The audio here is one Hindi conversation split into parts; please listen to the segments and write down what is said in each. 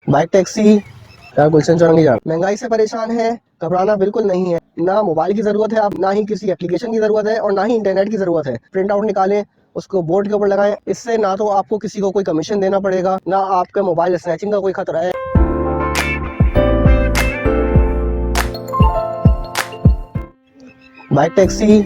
बाइक टैक्सी या गुलशन चौरंगी जाना। महंगाई से परेशान है, घबराना बिल्कुल नहीं है। ना मोबाइल की जरूरत है, आप ना ही किसी एप्लीकेशन की जरूरत है और ना ही इंटरनेट की जरूरत है। प्रिंट आउट निकालें, उसको बोर्ड के ऊपर लगाएं। इससे ना तो आपको किसी को कोई कमीशन देना पड़ेगा, ना आपके मोबाइल स्नैचिंग का कोई खतरा है। Bike taxi.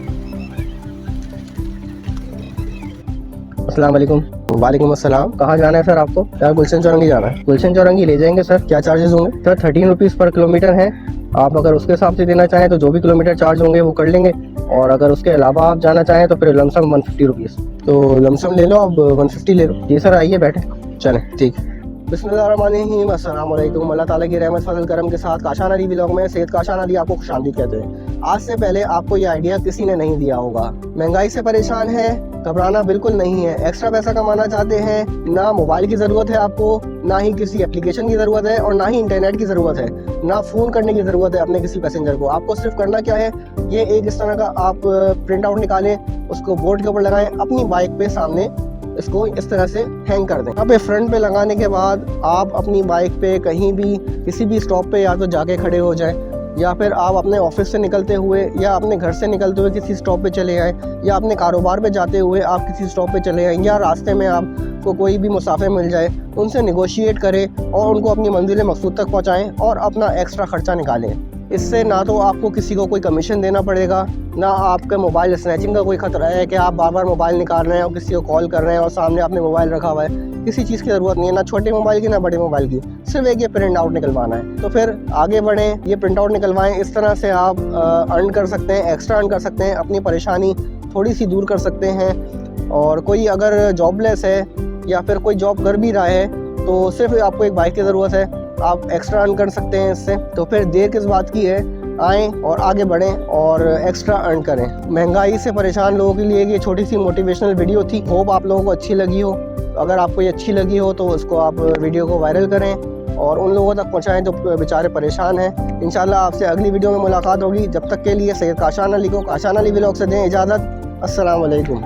अस्सलाम वालेकुम। वालेकुम अस्सलाम। कहाँ जाना है सर आपको? क्या गुलशन चौरंगी जाना है? गुलशन चौरंगी ले जाएंगे सर। क्या चार्जेस होंगे सर? 13 रुपीज़ पर किलोमीटर है। आप अगर उसके हिसाब से देना चाहें तो जो भी किलोमीटर चार्ज होंगे वो कर लेंगे, और अगर उसके अलावा आप जाना चाहें तो फिर लमसम 150 रुपीज़। तो लमसम ले लो, आप 150 ले लो। जी सर, आइए बैठे, चलें ठीक। बिस्मिल्लाहिर्रहमानिर्रहीम। अस्सलाम वालेकुम। अल्लाह ताला की रहमत फजल करम के साथ काशान अली व्लॉग में सैयद काशान अली आपको खुशामदीद कहते हैं। आज से पहले आपको ये आइडिया किसी ने नहीं दिया होगा। महंगाई से परेशान है, घबराना बिल्कुल नहीं है। एक्स्ट्रा पैसा कमाना चाहते हैं, ना मोबाइल की ज़रूरत है आपको, ना ही किसी एप्लीकेशन की ज़रूरत है और ना ही इंटरनेट की ज़रूरत है, ना फ़ोन करने की ज़रूरत है अपने किसी पैसेंजर को। आपको सिर्फ करना क्या है, ये एक इस तरह का आप प्रिंट आउट निकालें, उसको बोर्ड के ऊपर लगाएं, अपनी बाइक पे सामने इसको इस तरह से हैंग कर दें। अब फ्रंट पे लगाने के बाद आप अपनी बाइक पे कहीं भी किसी भी स्टॉप पे या तो जाके खड़े हो जाएं, या फिर आप अपने ऑफिस से निकलते हुए या अपने घर से निकलते हुए किसी स्टॉप पे चले आएँ, या अपने कारोबार पे जाते हुए आप किसी स्टॉप पे चले आएँ, या रास्ते में आपको कोई भी मुसाफिर मिल जाए, उनसे नेगोशिएट करें और उनको अपनी मंजिल मकसूद तक पहुँचाएँ और अपना एक्स्ट्रा ख़र्चा निकालें। इससे ना तो आपको किसी को कोई कमीशन देना पड़ेगा, ना आपके मोबाइल स्नैचिंग का कोई खतरा है कि आप बार बार मोबाइल निकाल रहे हैं और किसी को कॉल कर रहे हैं और सामने आपने मोबाइल रखा हुआ है। किसी चीज़ की ज़रूरत नहीं है, ना छोटे मोबाइल की ना बड़े मोबाइल की, सिर्फ एक ये प्रिंट आउट निकलवाना है। तो फिर आगे बढ़ें, ये प्रिंट आउट निकलवाएं। इस तरह से आप अर्न कर सकते हैं, एक्स्ट्रा अर्न कर सकते हैं, अपनी परेशानी थोड़ी सी दूर कर सकते हैं। और कोई अगर जॉबलेस है या फिर कोई जॉब कर भी रहा है तो सिर्फ आपको एक बाइक की ज़रूरत है, आप एक्स्ट्रा अर्न कर सकते हैं इससे। तो फिर देर किस बात की है, आएँ और आगे बढ़ें और एक्स्ट्रा अर्न करें। महंगाई से परेशान लोगों के लिए ये छोटी सी मोटिवेशनल वीडियो थी। होप आप लोगों को अच्छी लगी हो। अगर आपको ये अच्छी लगी हो तो उसको आप वीडियो को वायरल करें और उन लोगों तक पहुंचाएं जो बेचारे परेशान हैं। इंशाल्लाह आपसे अगली वीडियो में मुलाकात होगी। जब तक के लिए सैयद काशान अली को काशान अली व्लॉग से दें इजाज़त। अस्सलाम वालेकुम।